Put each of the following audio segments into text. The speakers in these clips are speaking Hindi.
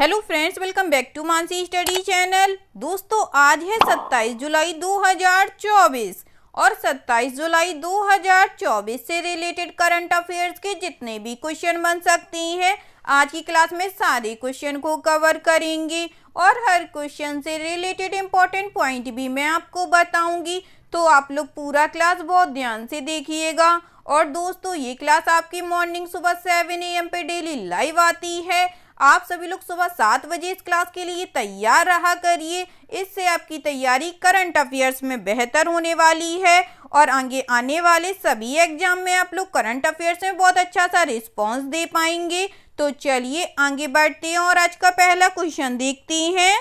Hello friends, welcome back to Mansi study channel. दोस्तों, आज है 27 जुलाई 2024 और 27 जुलाई 2024 से रिलेटेड करंट अफेयर्स के जितने भी क्वेश्चन बन सकती हैं आज की क्लास में सारे क्वेश्चन को कवर करेंगे और हर क्वेश्चन से रिलेटेड इम्पोर्टेंट पॉइंट भी मैं आपको बताऊंगी। तो आप लोग पूरा क्लास बहुत ध्यान से देखिएगा। और दोस्तों, ये क्लास आपकी मॉर्निंग सुबह 7 AM पे डेली लाइव आती है। आप सभी लोग सुबह 7 बजे इस क्लास के लिए तैयार रहा करिए। इससे आपकी तैयारी करंट अफेयर्स में बेहतर होने वाली है और आगे आने वाले सभी एग्जाम में आप लोग करंट अफेयर्स में बहुत अच्छा सा रिस्पॉन्स दे पाएंगे। तो चलिए आगे बढ़ते हैं और आज का पहला क्वेश्चन देखते हैं।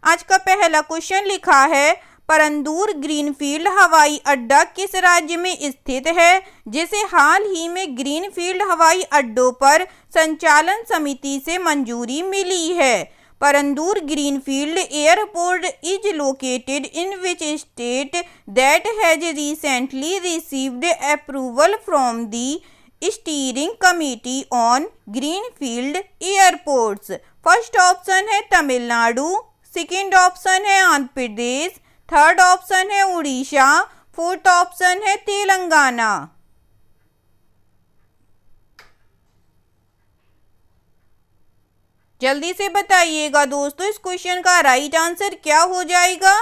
आज का पहला क्वेश्चन लिखा है, परंदूर ग्रीनफील्ड हवाई अड्डा किस राज्य में स्थित है, जिसे हाल ही में ग्रीनफील्ड हवाई अड्डों पर संचालन समिति से मंजूरी मिली है। Parandur greenfield airport is located in which state that has recently received approval from the steering committee on greenfield airports. First option है तमिलनाडु, सेकेंड ऑप्शन है आंध्र प्रदेश, थर्ड ऑप्शन है उड़ीसा, फोर्थ ऑप्शन है तेलंगाना। जल्दी से बताइएगा दोस्तों, इस क्वेश्चन का राइट आंसर क्या हो जाएगा।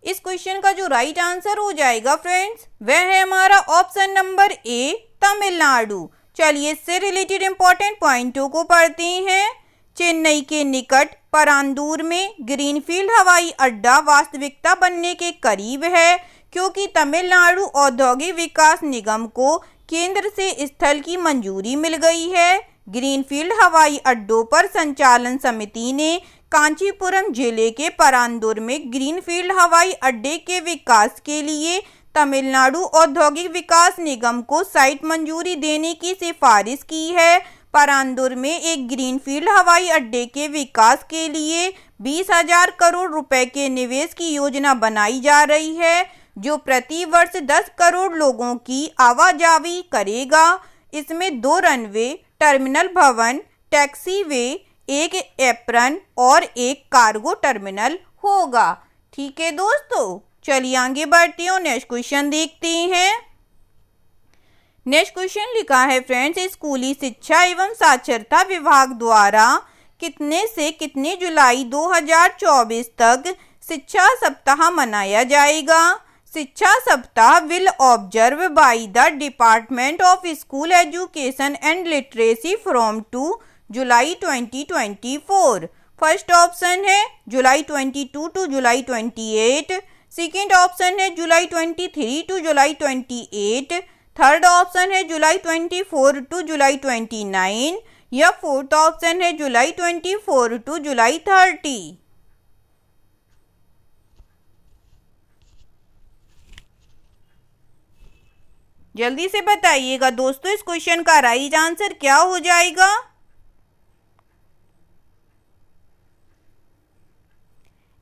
इस क्वेश्चन का जो राइट आंसर हो जाएगा फ्रेंड्स, वह है हमारा ऑप्शन नंबर ए, तमिलनाडु। चलिए इससे रिलेटेड इंपॉर्टेंट पॉइंटों को पढ़ते हैं। चेन्नई के निकट परांदूर में ग्रीनफील्ड हवाई अड्डा वास्तविकता बनने के करीब है, क्योंकि तमिलनाडु औद्योगिक विकास निगम को केंद्र से स्थल की मंजूरी मिल गई है। ग्रीनफील्ड हवाई अड्डों पर संचालन समिति ने कांचीपुरम जिले के परांदूर में ग्रीनफील्ड हवाई अड्डे के विकास के लिए तमिलनाडु औद्योगिक विकास निगम को साइट मंजूरी देने की सिफारिश की है। परांदूर में एक ग्रीनफील्ड हवाई अड्डे के विकास के लिए 20,000 करोड़ रुपए के निवेश की योजना बनाई जा रही है, जो प्रति वर्ष 10 करोड़ लोगों की आवाजाही करेगा। इसमें 2 रनवे, टर्मिनल भवन, टैक्सीवे, एक एप्रन और एक कार्गो टर्मिनल होगा। ठीक है दोस्तों, चलिए आगे बढ़ते हैं और नेक्स्ट क्वेश्चन देखते हैं। नेक्स्ट क्वेश्चन लिखा है फ्रेंड्स, स्कूली शिक्षा एवं साक्षरता विभाग द्वारा कितने से कितने जुलाई 2024 तक शिक्षा सप्ताह मनाया जाएगा। शिक्षा सप्ताह will observe by the department of school education and literacy from 2 July 2024। First option है जुलाई 22 टू जुलाई 28, सेकेंड ऑप्शन है जुलाई 23 टू जुलाई 28, थर्ड ऑप्शन है जुलाई 24 टू जुलाई 29 या फोर्थ ऑप्शन है जुलाई 24 टू जुलाई 30। जल्दी से बताइएगा दोस्तों, इस क्वेश्चन का राइट आंसर क्या हो जाएगा।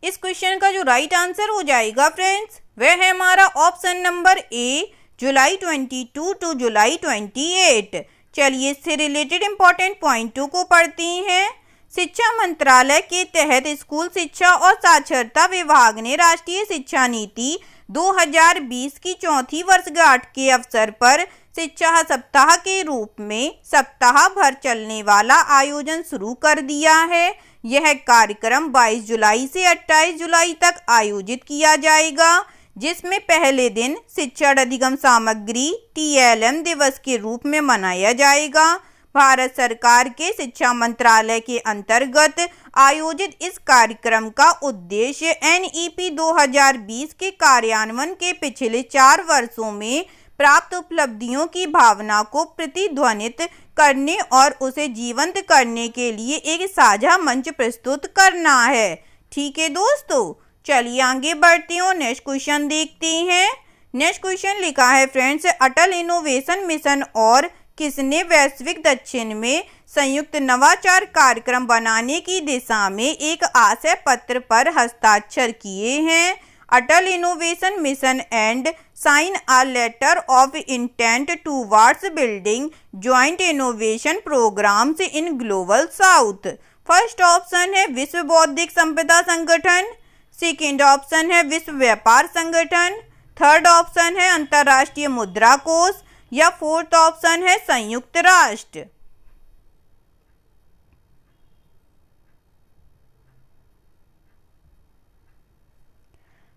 इस क्वेश्चन का जो राइट आंसर हो जाएगा फ्रेंड्स, वह है हमारा ऑप्शन नंबर ए, जुलाई 22 टू जुलाई 28। चलिए इससे रिलेटेड इंपॉर्टेंट पॉइंटों को पढ़ते हैं। शिक्षा मंत्रालय के तहत स्कूल शिक्षा और साक्षरता विभाग ने राष्ट्रीय शिक्षा नीति 2020 की 4वीं वर्षगांठ के अवसर पर शिक्षा सप्ताह के रूप में सप्ताह भर चलने वाला आयोजन शुरू कर दिया है। यह कार्यक्रम 22 जुलाई से 28 जुलाई तक आयोजित किया जाएगा, जिसमें पहले दिन शिक्षण अधिगम सामग्री TLM दिवस के रूप में मनाया जाएगा। भारत सरकार के शिक्षा मंत्रालय के अंतर्गत आयोजित इस कार्यक्रम का उद्देश्य NEP 2020 के कार्यान्वयन के पिछले 4 वर्षों में प्राप्त उपलब्धियों की भावना को प्रतिध्वनित करने और उसे जीवंत करने के लिए एक साझा मंच प्रस्तुत करना है। ठीक है दोस्तों, चलिए आगे बढ़ते हैं और नेक्स्ट क्वेश्चन देखते हैं। नेक्स्ट क्वेश्चन लिखा है फ्रेंड्स, अटल इनोवेशन मिशन और किसने वैश्विक दक्षिण में संयुक्त नवाचार कार्यक्रम बनाने की दिशा में एक आशय पत्र पर हस्ताक्षर किए हैं। Atal innovation mission and sign a letter of intent towards building joint innovation programmes in global south. First option है विश्व बौद्धिक संपदा संगठन, सेकेंड ऑप्शन है विश्व व्यापार संगठन, थर्ड ऑप्शन है अंतर्राष्ट्रीय मुद्रा कोष या फोर्थ ऑप्शन है संयुक्त राष्ट्र।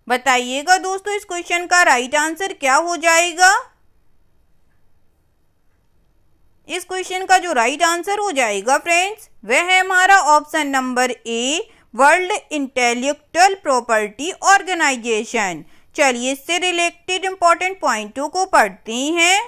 बताइएगा दोस्तों इस क्वेश्चन का राइट आंसर क्या हो जाएगा। इस क्वेश्चन का जो राइट आंसर हो जाएगा फ्रेंड्स वह है हमारा option number A, world intellectual property organisation. चलिए इससे रिलेटेड इंपॉर्टेंट पॉइंटों को पढ़ते हैं।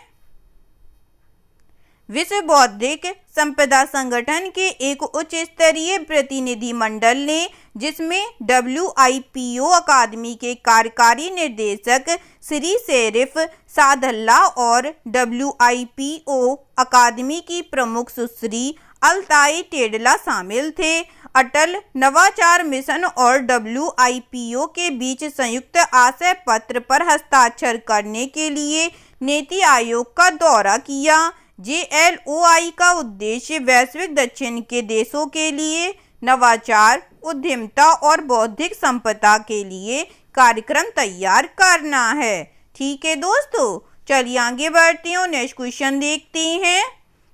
विश्व बौद्धिक संपदा संगठन के एक उच्च स्तरीय प्रतिनिधिमंडल ने, जिसमें WIPO अकादमी के कार्यकारी निदेशक श्री शेरिफ सादल्ला और WIPO अकादमी की प्रमुख सुश्री अलताई टेडला शामिल थे, अटल नवाचार मिशन और WIPO के बीच संयुक्त आशय पत्र पर हस्ताक्षर करने के लिए नीति आयोग का दौरा किया। JLOI का उद्देश्य वैश्विक दक्षिण के देशों के लिए नवाचार, उद्यमिता और बौद्धिक संपदा के लिए कार्यक्रम तैयार करना है। ठीक है दोस्तों, चलिए आगे बढ़ते हैं और नेक्स्ट क्वेश्चन देखते हैं।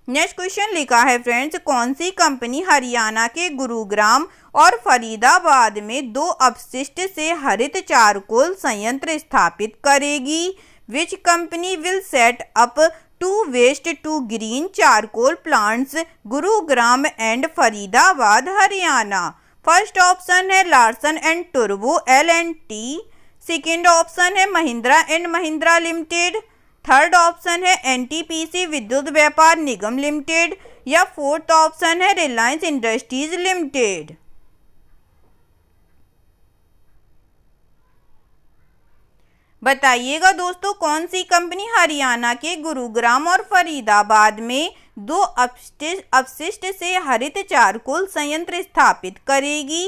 नेक्स्ट क्वेश्चन लिखा है फ्रेंड्स, कौन सी कंपनी हरियाणा के गुरुग्राम और फरीदाबाद में 2 अपशिष्ट से हरित चारकोल संयंत्र स्थापित करेगी? Which company will set up 2 waste to green charcoal plants Gurugram and Faridabad Haryana? First option है लार्सन एंड टुर्बो L&T, सेकेंड ऑप्शन है Mahindra and Mahindra limited, third option है NTPC विद्युत व्यापार निगम लिमिटेड या फोर्थ ऑप्शन है रिलायंस इंडस्ट्रीज लिमिटेड। बताइएगा दोस्तों कौन सी कंपनी हरियाणा के गुरुग्राम और फरीदाबाद में 2 अपशिष्ट से हरित चारकोल संयंत्र स्थापित करेगी?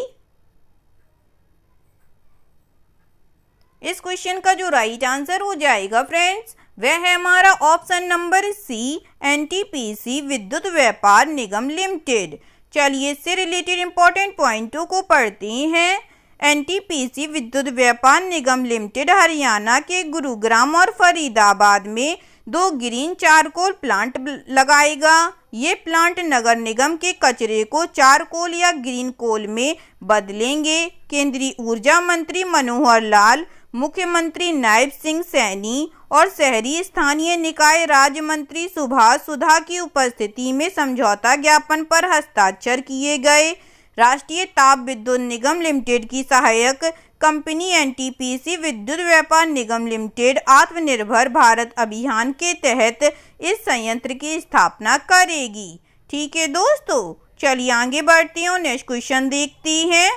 इस क्वेश्चन का जो राइट आंसर हो जाएगा फ्रेंड्स वह है हमारा option number C, NTPC Vidyut Vyapar Nigam limited. चलिए इससे रिलेटेड इंपॉर्टेंट पॉइंटों को पढ़ते हैं। NTPC विद्युत व्यापार निगम लिमिटेड हरियाणा के गुरुग्राम और फरीदाबाद में 2 ग्रीन चारकोल प्लांट लगाएगा। ये प्लांट नगर निगम के कचरे को चारकोल या ग्रीन कोल में बदलेंगे। केंद्रीय ऊर्जा मंत्री मनोहर लाल, मुख्यमंत्री नायब सिंह सैनी और शहरी स्थानीय निकाय राज्य मंत्री सुभाष सुधा की उपस्थिति में समझौता ज्ञापन पर हस्ताक्षर किए गए। राष्ट्रीय ताप विद्युत निगम लिमिटेड की सहायक company NTPC Vidyut Vyapar Nigam limited आत्मनिर्भर भारत अभियान के तहत इस संयंत्र की स्थापना करेगी। ठीक है दोस्तों, चलिए आगे बढ़ते हैं और नेक्स्ट क्वेश्चन देखते हैं।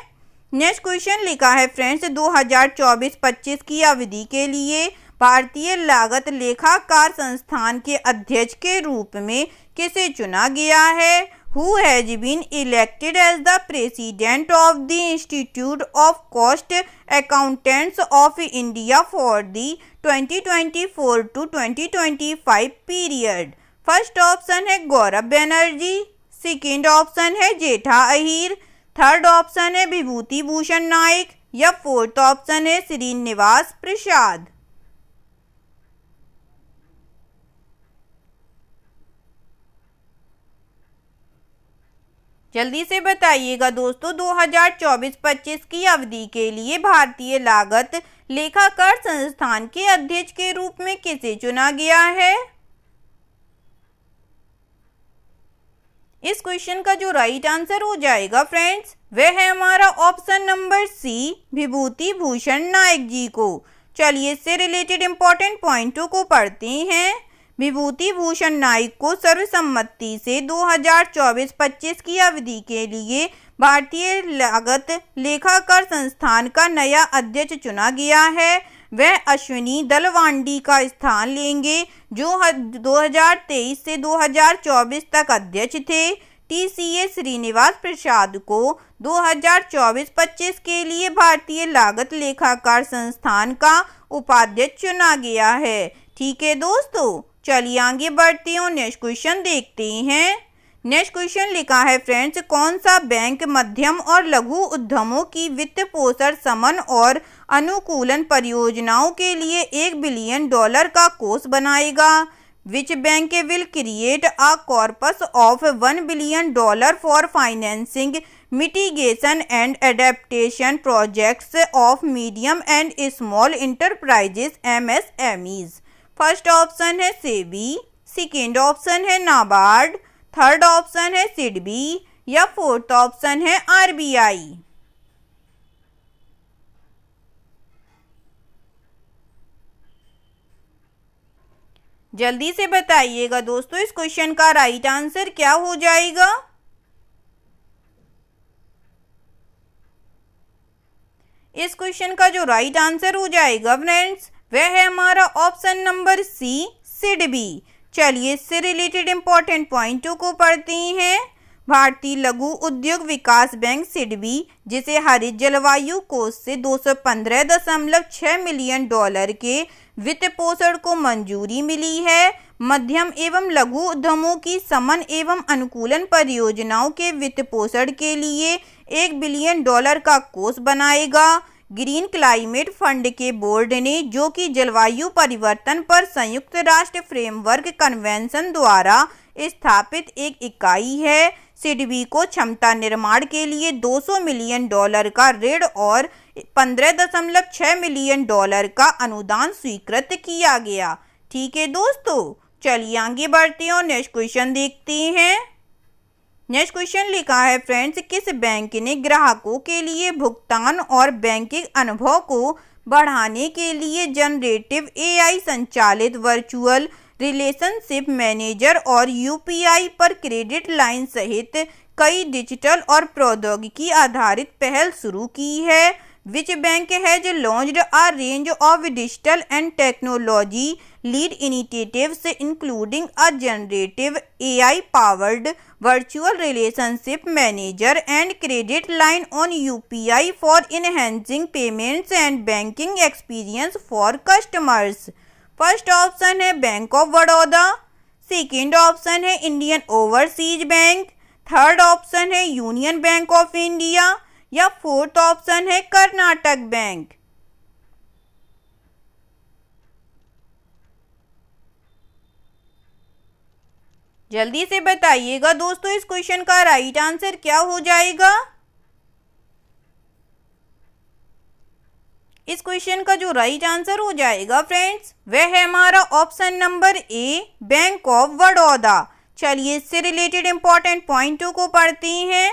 नेक्स्ट क्वेश्चन लिखा है फ्रेंड्स, 2024-25 की अवधि के लिए भारतीय लागत लेखाकार संस्थान के अध्यक्ष के रूप में किसे चुना गया है? Who has been elected as the president of the Institute of Cost Accountants of India for the 2024 to 2025 period? First option है गौरव बनर्जी, सेकेंड ऑप्शन है जेठा अहीर, थर्ड ऑप्शन है विभूति भूषण नाइक या फोर्थ ऑप्शन है श्रीनिवास प्रसाद। जल्दी से बताइएगा दोस्तों, 2024-25 की अवधि के लिए भारतीय लागत लेखाकार संस्थान के अध्यक्ष के रूप में किसे चुना गया है? इस क्वेश्चन का जो राइट आंसर हो जाएगा फ्रेंड्स वह है हमारा option number C, Vibhuti Bhushan नायक जी को। चलिए इससे रिलेटेड इंपॉर्टेंट पॉइंटों को पढ़ते हैं। विभूति भूषण नाइक को सर्वसम्मति से 2024-25 की अवधि के लिए भारतीय लागत लेखाकार संस्थान का नया अध्यक्ष चुना गया है। वह अश्विनी दलवांडी का स्थान लेंगे जो 2023 से 2024 तक अध्यक्ष थे। TCS श्रीनिवास प्रसाद को 2024-25 के लिए भारतीय लागत लेखाकार संस्थान का उपाध्यक्ष चुना गया है। ठीक है दोस्तों, चलिए आगे बढ़ते हैं और नेक्स्ट क्वेश्चन देखते हैं। नेक्स्ट क्वेश्चन लिखा है फ्रेंड्स, कौन सा बैंक मध्यम और लघु उद्यमों की वित्त पोषण समन और अनुकूलन परियोजनाओं के लिए $1 बिलियन का कोष बनाएगा? Which bank will create a corpus of $1 billion for financing mitigation and adaptation projects of medium and small enterprises MSMEs? First option है सेबी, सेकेंड ऑप्शन है नाबार्ड, थर्ड ऑप्शन है सिडबी या फोर्थ ऑप्शन है RBI। जल्दी से बताइएगा दोस्तों, इस क्वेश्चन का राइट आंसर क्या हो जाएगा? इस क्वेश्चन का जो राइट आंसर हो जाएगा फ्रेंड्स, वह है हमारा ऑप्शन नंबर सी, सिडबी। चलिए इससे रिलेटेड इंपॉर्टेंट पॉइंटों को पढ़ते हैं। भारतीय लघु उद्योग विकास बैंक सिडबी, जिसे हरित जलवायु कोष से $215.6 मिलियन के वित्त पोषण को मंजूरी मिली है, मध्यम एवं लघु उद्यमों की समन एवं अनुकूलन परियोजनाओं के वित्त पोषण के लिए $1 बिलियन का कोष बनाएगा। ग्रीन क्लाइमेट फंड के बोर्ड ने, जो कि जलवायु परिवर्तन पर संयुक्त राष्ट्र फ्रेमवर्क कन्वेंशन द्वारा स्थापित एक इकाई है, सिडबी को क्षमता निर्माण के लिए $200 मिलियन का ऋण और $15.6 मिलियन का अनुदान स्वीकृत किया गया। ठीक है दोस्तों, चलिए आगे बढ़ते हैं और नेक्स्ट क्वेश्चन देखते हैं। नेक्स्ट क्वेश्चन लिखा है फ्रेंड्स, किस बैंक ने ग्राहकों के लिए भुगतान और बैंकिंग अनुभव को बढ़ाने के लिए जनरेटिव AI संचालित वर्चुअल रिलेशनशिप मैनेजर और UPI पर क्रेडिट लाइन सहित कई डिजिटल और प्रौद्योगिकी आधारित पहल शुरू की है? Which bank has launched a range of digital and technology lead initiatives including a generative AI-powered virtual relationship manager and credit line on UPI for enhancing payments and banking experience for customers? First option है bank of Baroda, second option है Indian overseas bank, third option है यूनियन बैंक ऑफ इंडिया या फोर्थ ऑप्शन है कर्नाटक बैंक। जल्दी से बताइएगा दोस्तों, इस क्वेश्चन का राइट आंसर क्या हो जाएगा? इस क्वेश्चन का जो राइट आंसर हो जाएगा फ्रेंड्स, वह है हमारा option number A, bank of Baroda. चलिए इससे रिलेटेड इंपॉर्टेंट पॉइंटों को पढ़ते हैं।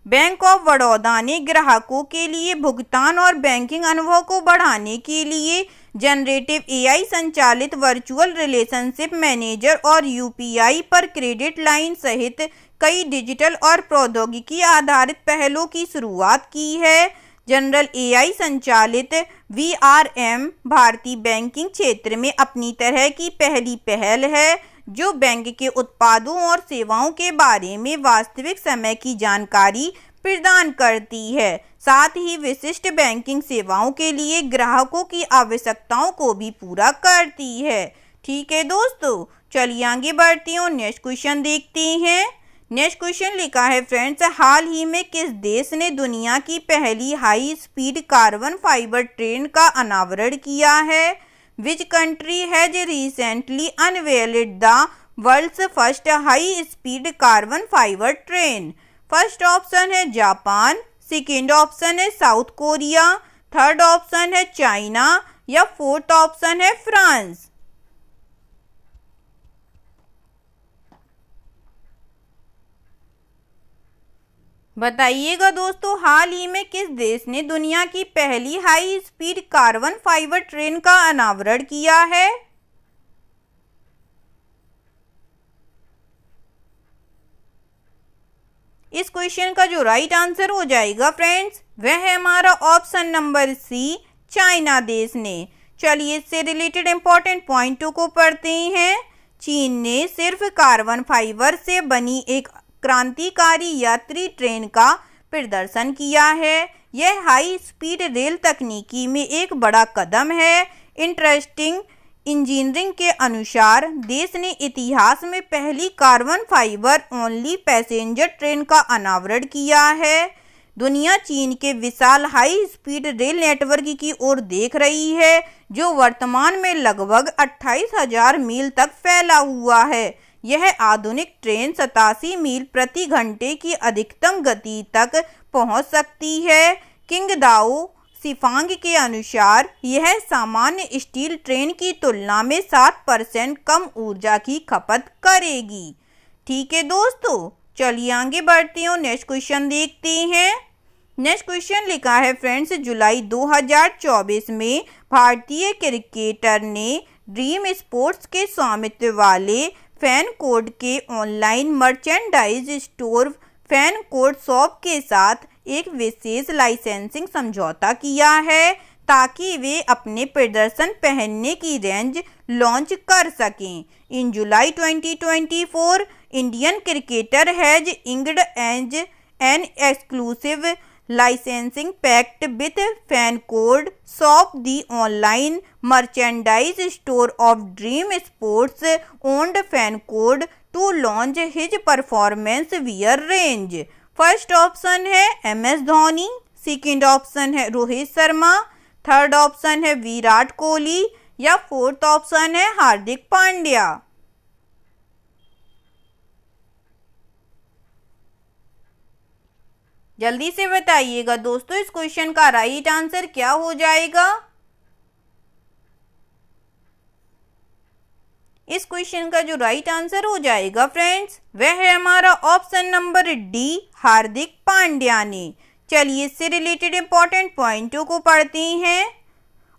बैंक ऑफ बड़ौदा ने ग्राहकों के लिए भुगतान और बैंकिंग अनुभव को बढ़ाने के लिए जनरेटिव AI संचालित वर्चुअल रिलेशनशिप मैनेजर और UPI पर क्रेडिट लाइन सहित कई डिजिटल और प्रौद्योगिकी आधारित पहलों की शुरुआत की है। जनरल AI संचालित VRM भारतीय बैंकिंग क्षेत्र में अपनी तरह की पहली पहल है, जो बैंक के उत्पादों और सेवाओं के बारे में वास्तविक समय की जानकारी प्रदान करती है। साथ ही विशिष्ट बैंकिंग सेवाओं के लिए ग्राहकों की आवश्यकताओं को भी पूरा करती है। ठीक है दोस्तों, चलिए आगे बढ़ते हैं और नेक्स्ट क्वेश्चन देखते हैं। नेक्स्ट क्वेश्चन लिखा है फ्रेंड्स, हाल ही में किस देश ने दुनिया की पहली high speed carbon fibre train का अनावरण किया है? Which country has recently unveiled the world's first high speed carbon fibre train? First option है जापान, सेकेंड ऑप्शन है साउथ कोरिया, थर्ड ऑप्शन है चाइना या फोर्थ ऑप्शन है फ्रांस। बताइएगा दोस्तों, हाल ही में किस देश ने दुनिया की पहली high speed carbon fibre train का अनावरण किया है? इस क्वेश्चन का जो राइट आंसर हो जाएगा फ्रेंड्स, वह है हमारा ऑप्शन नंबर सी, चाइना देश ने। चलिए इससे रिलेटेड इंपॉर्टेंट पॉइंटों को पढ़ते हैं। चीन ने सिर्फ कार्बन फाइबर से बनी एक क्रांतिकारी यात्री ट्रेन का प्रदर्शन किया है। यह हाई स्पीड रेल तकनीकी में एक बड़ा कदम है। इंटरेस्टिंग इंजीनियरिंग के अनुसार देश ने इतिहास में पहली carbon fibre only passenger train का अनावरण किया है। दुनिया चीन के विशाल हाई स्पीड रेल नेटवर्क की ओर देख रही है, जो वर्तमान में लगभग 28,000 मील तक फैला हुआ है। यह आधुनिक ट्रेन 87 मील प्रति घंटे की अधिकतम गति तक पहुंच सकती है। किंगदाओ शिफांग के अनुसार यह सामान्य स्टील ट्रेन की तुलना में 7% कम ऊर्जा की खपत करेगी। ठीक है दोस्तों, चलिए आगे बढ़ते हैं, नेक्स्ट क्वेश्चन देखते हैं। नेक्स्ट क्वेश्चन लिखा है फ्रेंड्स, जुलाई 2024 में भारतीय क्रिकेटर ने ड्रीम स्पोर्ट्स के स्वामित्व वाले फैन कोड के online merchandise store fan code shop के साथ एक विशेष लाइसेंसिंग समझौता किया है, ताकि वे अपने प्रदर्शन पहनने की रेंज लॉन्च कर सकें। इन जुलाई 2024, Indian cricketer has inked an exclusive licensing pact with fan code shop, the online merchandise store of Dream Sports owned fan code to launch his performance wear range। First option है MS धोनी, सेकंड ऑप्शन है रोहित शर्मा, थर्ड ऑप्शन है विराट कोहली या फोर्थ ऑप्शन है हार्दिक पांड्या। जल्दी से बताइएगा दोस्तों, इस क्वेश्चन का राइट आंसर क्या हो जाएगा। इस क्वेश्चन का जो राइट आंसर हो जाएगा फ्रेंड्स, वह है हमारा option number D, Hardik Pandya ने। चलिए इससे रिलेटेड इंपॉर्टेंट पॉइंटों को पढ़ते हैं।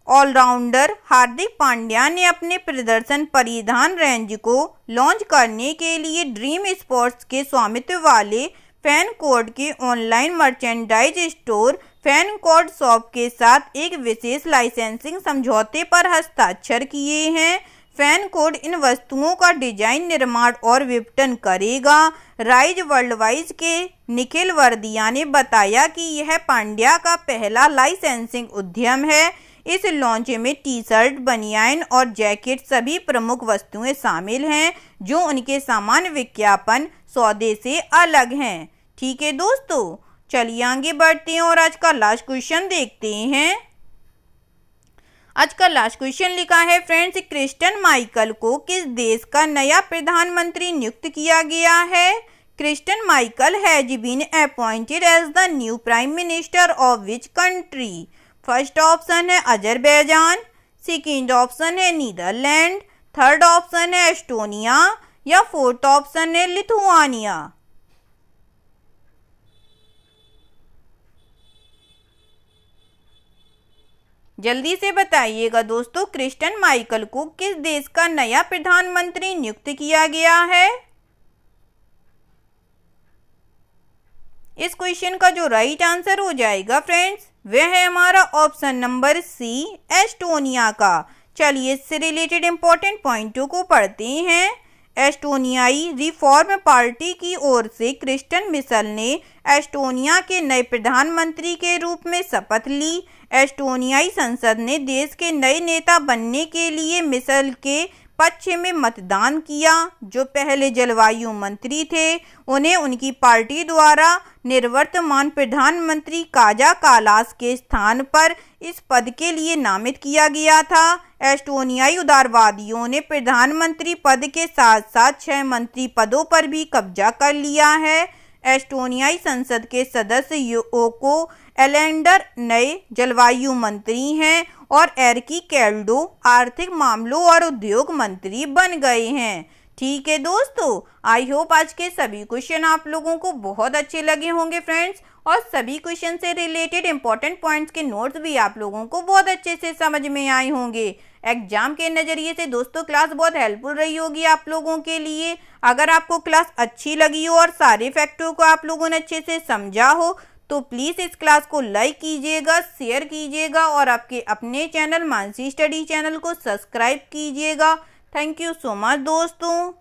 ऑलराउंडर हार्दिक पांड्या ने अपने प्रदर्शन परिधान रेंज को लॉन्च करने के लिए ड्रीम स्पोर्ट्स के स्वामित्व वाले फैन कोड के online merchandise store fan code shop के साथ एक विशेष लाइसेंसिंग समझौते पर हस्ताक्षर किए हैं। फैन कोड इन वस्तुओं का डिजाइन, निर्माण और विपणन करेगा। राइज वर्ल्डवाइज के निखिल वर्दिया ने बताया कि यह पांड्या का पहला लाइसेंसिंग उद्यम है। इस लॉन्च में टी शर्ट, बनियान और जैकेट सभी प्रमुख वस्तुएं शामिल हैं, जो उनके सामान्य विज्ञापन सौदे से अलग हैं। ठीक है दोस्तों, चलिए आगे बढ़ते हैं और आज का लास्ट क्वेश्चन देखते हैं। आज का लास्ट क्वेश्चन लिखा है फ्रेंड्स, क्रिस्टियन माइकल को किस देश का नया प्रधानमंत्री नियुक्त किया गया है। Christian Michael has been appointed as the new prime minister of which country. First option है अजरबैजान, सेकंड ऑप्शन है नीदरलैंड, थर्ड ऑप्शन है एस्टोनिया या फोर्थ ऑप्शन है लिथुआनिया। जल्दी से बताइएगा दोस्तों, क्रिस्टियन माइकल को किस देश का नया प्रधानमंत्री नियुक्त किया गया है। इस क्वेश्चन का जो राइट आंसर हो जाएगा फ्रेंड्स, वह है हमारा ऑप्शन नंबर सी, एस्टोनिया का। चलिए इससे रिलेटेड इंपॉर्टेंट पॉइंटों को पढ़ते हैं। एस्टोनियाई रिफॉर्म पार्टी की ओर से क्रिस्टियन मिशेल ने एस्टोनिया के नए प्रधानमंत्री के रूप में शपथ ली। एस्टोनियाई संसद ने देश के नए नेता बनने के लिए मिशेल के पक्ष में मतदान किया, जो पहले जलवायु मंत्री थे। उन्हें उनकी पार्टी द्वारा निवर्तमान प्रधानमंत्री काजा कालास के स्थान पर इस पद के लिए नामित किया गया था। एस्टोनियाई उदारवादियों ने प्रधानमंत्री पद के साथ साथ 6 मंत्री पदों पर भी कब्जा कर लिया है। एस्टोनियाई संसद के सदस्य योको एलेंडर नए जलवायु मंत्री हैं और एर्की कैल्डो आर्थिक मामलों और उद्योग मंत्री बन गए हैं। ठीक है दोस्तों, आई होप आज के सभी क्वेश्चन आप लोगों को बहुत अच्छे लगे होंगे फ्रेंड्स, और सभी क्वेश्चन से रिलेटेड इंपॉर्टेंट पॉइंट्स के नोट्स भी आप लोगों को बहुत अच्छे से समझ में आए होंगे। एग्जाम के नज़रिए से दोस्तों क्लास बहुत हेल्पफुल रही होगी आप लोगों के लिए। अगर आपको क्लास अच्छी लगी हो और सारे फैक्टों को आप लोगों ने अच्छे से समझा हो, तो प्लीज़ इस क्लास को लाइक कीजिएगा, शेयर कीजिएगा और आपके अपने चैनल मानसी स्टडी चैनल को सब्सक्राइब कीजिएगा। थैंक यू सो मच दोस्तों।